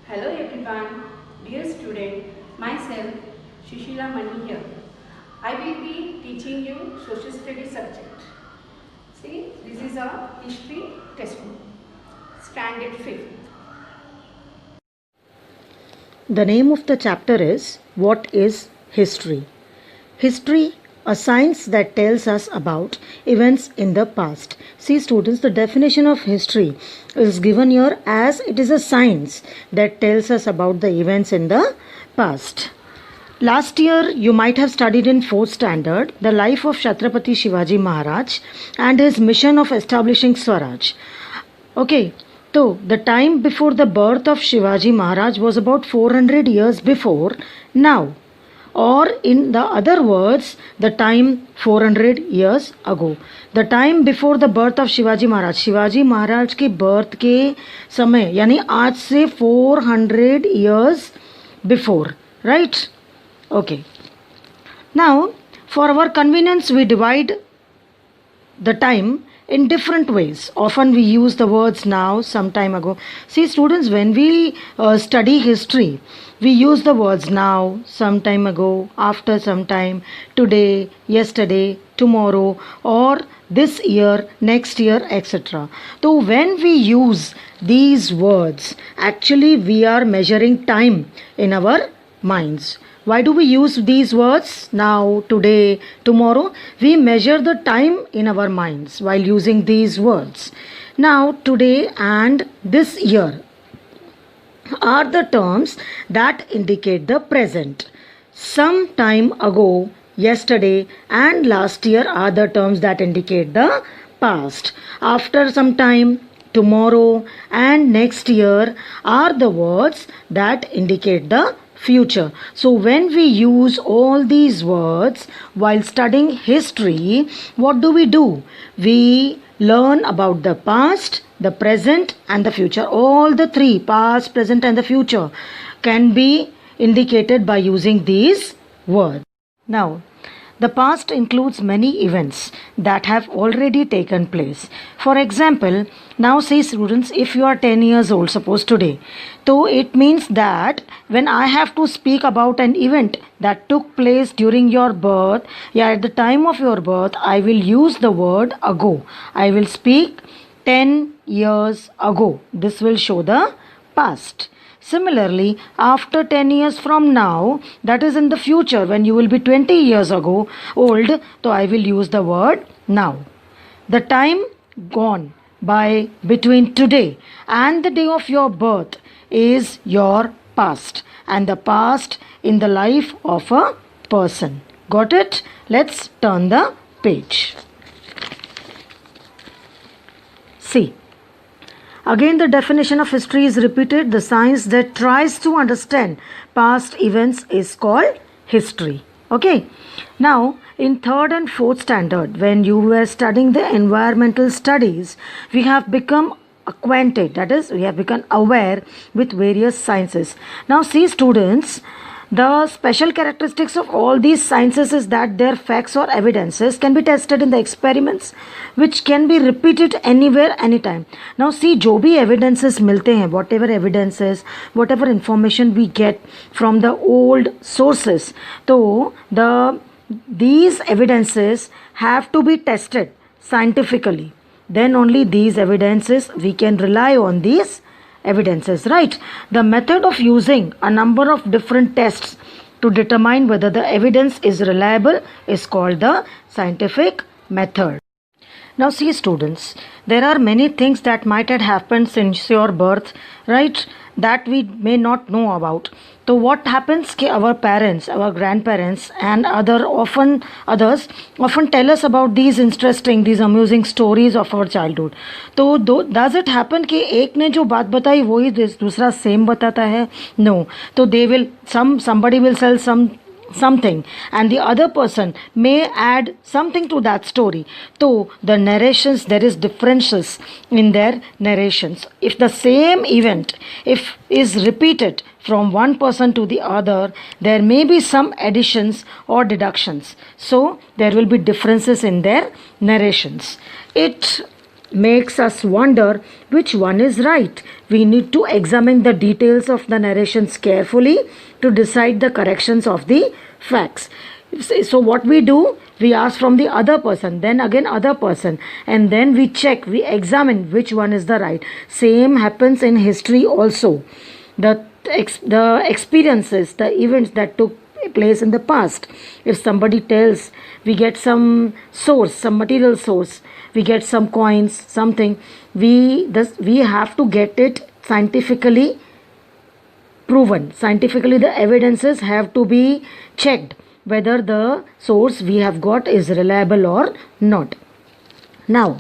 Hello everyone, dear student, myself Shishila Mani here. I will be teaching you social studies subject. See, this is our history textbook, standard 5th. The name of the chapter is What is History? History, a science that tells us about events in the past. See students, the definition of history is given here as it is a science that tells us about the events in the past. Last year you might have studied in 4th standard the life of Chhatrapati Shivaji Maharaj and his mission of establishing Swaraj. Okay, so the time before the birth of Shivaji Maharaj was about 400 years before now, or in the other words, the time 400 years ago. The time before the birth of Shivaji Maharaj के birth के समय यानी आज से 400 years before, right? Okay. Now, for our convenience, we divide the time in different ways. Often we use the words now, some time ago. See students, when we study history, we use the words now, some time ago, after some time, today, yesterday, tomorrow, or this year, next year, etc. So when we use these words, actually we are measuring time in our minds. Why do we use these words now, today, tomorrow? We measure the time in our minds while using these words. Now, today and this year are the terms that indicate the present. Some time ago, yesterday and last year are the terms that indicate the past. After some time, tomorrow and next year are the words that indicate the future. So when we use all these words while studying history, what do? We learn about the past, the present and the future. All the three, past, present and the future, can be indicated by using these words. Now, the past includes many events that have already taken place. For example, now say students, if you are 10 years old, suppose today, so it means that when I have to speak about an event that took place during your birth, at the time of your birth, I will use the word ago. I will speak 10 years ago. This will show the past. Similarly, after 10 years from now, that is in the future when you will be 20 years ago old, so I will use the word now. The time gone by between today and the day of your birth is your past, and the past in the life of a person. Got it? Let's turn the page. See. Again, the definition of history is repeated. The science that tries to understand past events is called history. Okay. Now, in 3rd and 4th standard, when you were studying the environmental studies, we have become acquainted, that is, we have become aware with various sciences. Now, see students, the special characteristics of all these sciences is that their facts or evidences can be tested in the experiments which can be repeated anywhere, anytime. Now see, जो भी evidences मिलते हैं, whatever evidences, whatever information we get from the old sources, so these evidences have to be tested scientifically. Then only these evidences we can rely on these evidences, right? The method of using a number of different tests to determine whether the evidence is reliable is called the scientific method. Now see students, there are many things that might have happened since your birth, right, that we may not know about. So what happens कि our parents, our grandparents and others often tell us about these interesting, these amusing stories of our childhood. तो does it happen कि एक ने जो बात बताई वही दूसरा same बताता है? No. तो somebody will sell something and the other person may add something to that story. So the narrations, there is differences in their narrations. If the same event is repeated from one person to the other, there may be some additions or deductions. So there will be differences in their narrations. It makes us wonder which one is right. We need to examine the details of the narrations carefully to decide the corrections of the facts. So what we do, we ask from the other person, then again other person, and then we check, we examine which one is the right. Same happens in history also. The experiences, the events that took place in the past, if somebody tells, we get some source, some material source, we get some coins, something, we have to get it scientifically proven. Scientifically the evidences have to be checked whether the source we have got is reliable or not. Now,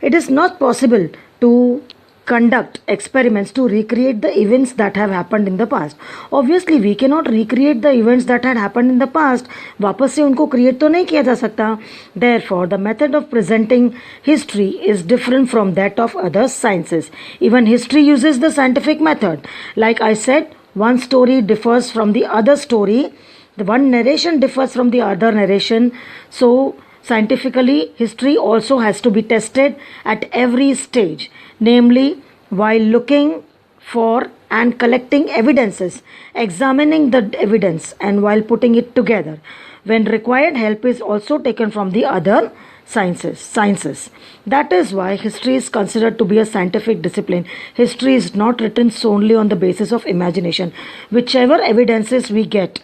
it is not possible to conduct experiments to recreate the events that have happened in the past. Obviously, we cannot recreate the events that had happened in the past. वापस से उनको create तो नहीं किया जा सकता. Therefore, the method of presenting history is different from that of other sciences. Even history uses the scientific method. Like I said, one story differs from the other story. The one narration differs from the other narration. So, scientifically, history also has to be tested at every stage, namely while looking for and collecting evidences, examining the evidence, and while putting it together. When required, help is also taken from the other sciences. That is why history is considered to be a scientific discipline. History is not written solely on the basis of imagination. Whichever evidences we get,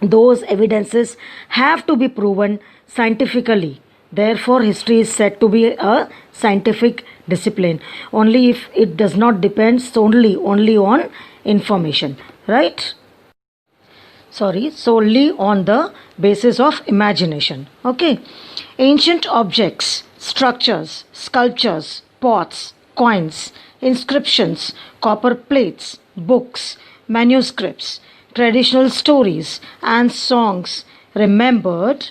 those evidences have to be proven scientifically. Therefore, history is said to be a scientific discipline only if it does not depend solely on information, right? Solely on the basis of imagination. Okay. Ancient objects, structures, sculptures, pots, coins, inscriptions, copper plates, books, manuscripts, traditional stories and songs remembered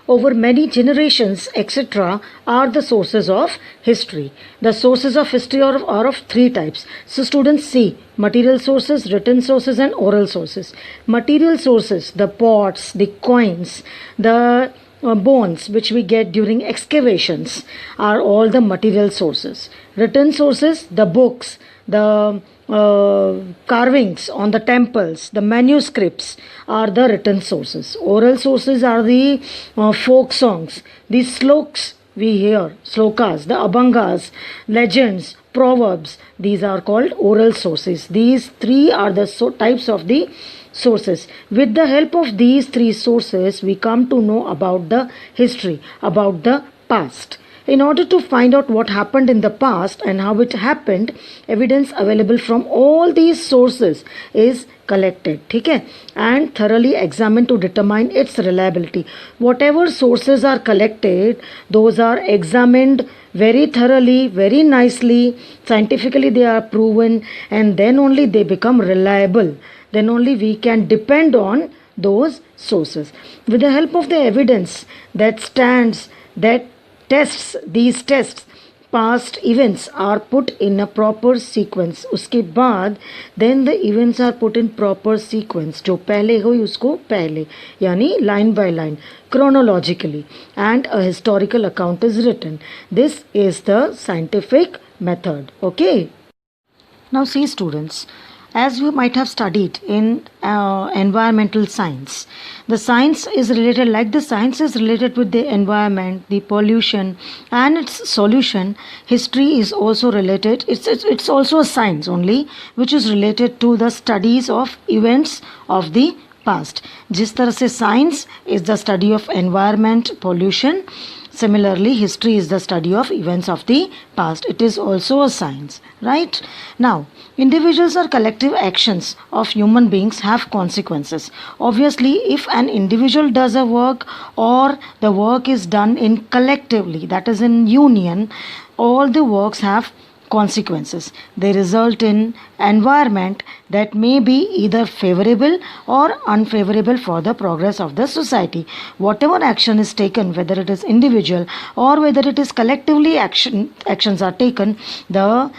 over many generations, etc., are the sources of history. The sources of history are of three types. So students see material sources, written sources and oral sources. Material sources, the pots, the coins, the bones which we get during excavations are all the material sources. Written sources, the books, the carvings on the temples, the manuscripts are the written sources. Oral sources are the folk songs, the sloks we hear, slokas, the abhangas, legends, proverbs. These are called oral sources. These three are the types of the sources. With the help of these three sources, we come to know about the history, about the past. In order to find out what happened in the past and how it happened, evidence available from all these sources is collected, okay, and thoroughly examined to determine its reliability. Whatever sources are collected, those are examined very thoroughly, very nicely, scientifically they are proven, and then only they become reliable. Then only we can depend on those sources. With the help of the evidence that stands, that these tests, past events are put in a proper sequence. उसके बाद then the events are put in proper sequence. जो पहले हो उसको पहले, यानी line by line, chronologically, and a historical account is written. This is the scientific method. Okay. Now see students, as you might have studied in environmental science, the science is related, like the science is related with the environment, the pollution and its solution, history is also related. It's also a science only which is related to the studies of events of the past. जिस तरह से science is the study of environment, pollution, similarly history is the study of events of the past. It is also a science, right? Now, individuals or collective actions of human beings have consequences. Obviously, if an individual does a work or the work is done in collectively, that is in union, all the works have consequences. They result in environment that may be either favorable or unfavorable for the progress of the society. Whatever action is taken, whether it is individual or whether it is collectively actions are taken, the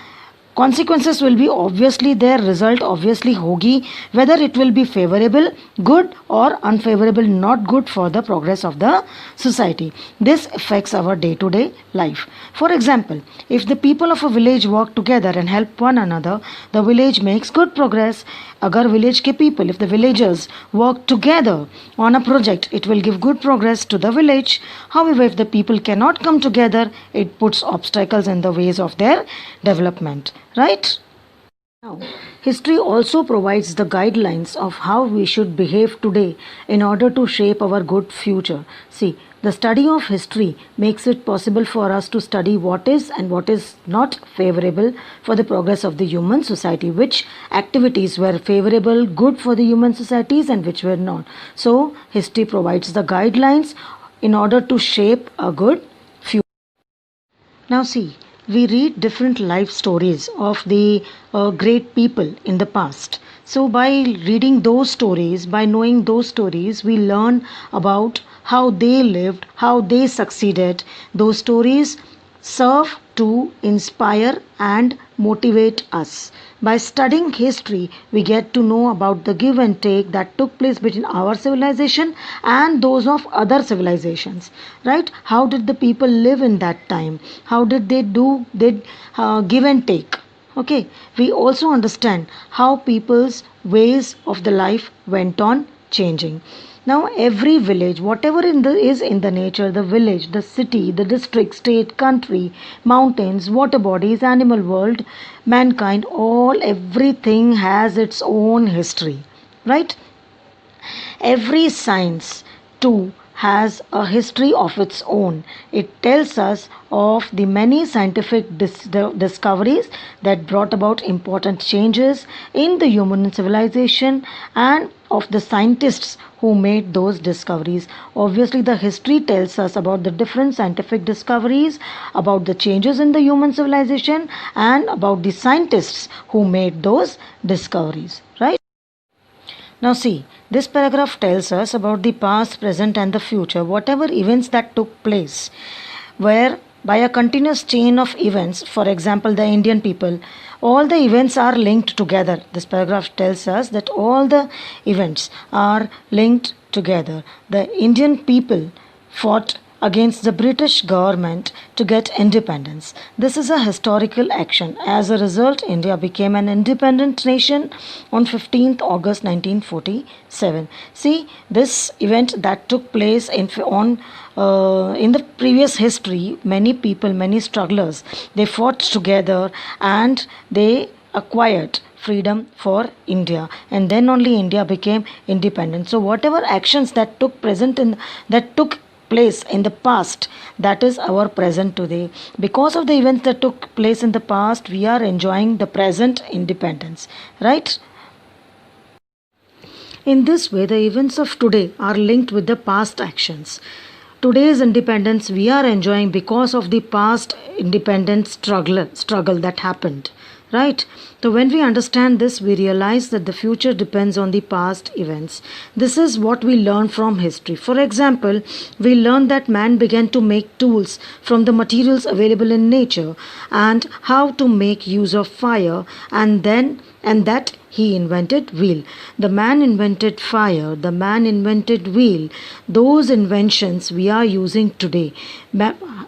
consequences will be obviously there, result obviously hogi, whether it will be favorable, good, or unfavorable, not good for the progress of the society. This affects our day to day life. For example, if the people of a village work together and help one another, the village makes good progress. Agar village ke people, if the villagers work together on a project, it will give good progress to the village. However, if the people cannot come together, it puts obstacles in the ways of their development, right? Now, history also provides the guidelines of how we should behave today in order to shape our good future. See, the study of history makes it possible for us to study what is and what is not favorable for the progress of the human society, which activities were favorable, good for the human societies, and which were not. So, history provides the guidelines in order to shape a good future. Now, see, we read different life stories of the great people in the past. So, by reading those stories, by knowing those stories, we learn about how they lived, how they succeeded. Those stories serve to inspire and motivate us. By studying history, we get to know about the give and take that took place between our civilization and those of other civilizations. Right? How did the people live in that time? How did they give and take? Okay. We also understand how people's ways of the life went on changing. Now, every village, whatever is in the nature, the village, the city, the district, state, country, mountains, water bodies, animal world, mankind, everything has its own history, right? Every science too has a history of its own. It tells us of the many scientific discoveries that brought about important changes in the human civilization and of the scientists who made those discoveries. Obviously, the history tells us about the different scientific discoveries, about the changes in the human civilization, and about the scientists who made those discoveries, right? Now, see, this paragraph tells us about the past, present, and the future, whatever events that took place, where by a continuous chain of events, for example, the Indian people, all the events are linked together. This paragraph tells us that all the events are linked together. The Indian people fought against the British government to get independence. This is a historical action. As a result, India became an independent nation on 15th August 1947. See, this event that took place in the previous history, many people, many strugglers, they fought together and they acquired freedom for India, and then only India became independent. So whatever actions that took place in the past, that is our present today. Because of the events that took place in the past, we are enjoying the present independence, right? In this way, the events of today are linked with the past actions. Today's independence we are enjoying because of the past independence struggle that happened, right? So when we understand this, we realize that the future depends on the past events. This is what we learn from history. For example, we learn that man began to make tools from the materials available in nature and how to make use of fire, and that he invented wheel. The man invented fire, the man invented wheel. Those inventions we are using today.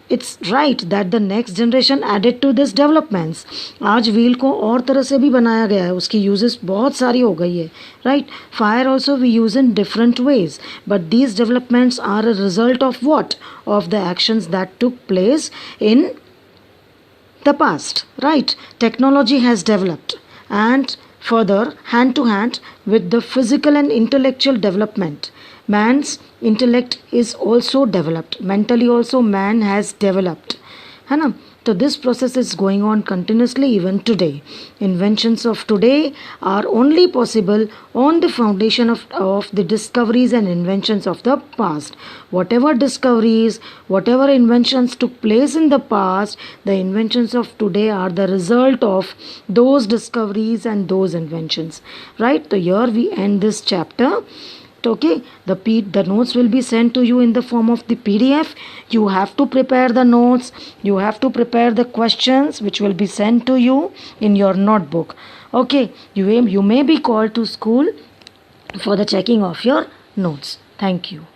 It's right that the next generation added to this developments. आज wheel को और तरह से भी बनाया गया है, उसकी uses बहुत सारी हो गई है, right? Fire also we use in different ways, but these developments are a result of what? Of the actions that took place in the past, right? Technology has developed, and further, hand to hand with the physical and intellectual development, man's intellect is also developed. Mentally also man has developed. है ना? So this process is going on continuously even today. Inventions of today are only possible on the foundation of the discoveries and inventions of the past. Whatever discoveries, whatever inventions took place in the past, the inventions of today are the result of those discoveries and those inventions. Right? So here we end this chapter. Okay, the notes will be sent to you in the form of the PDF. You have to prepare the notes, you have to prepare the questions which will be sent to you in your notebook. Okay, you may be called to school for the checking of your notes. Thank you.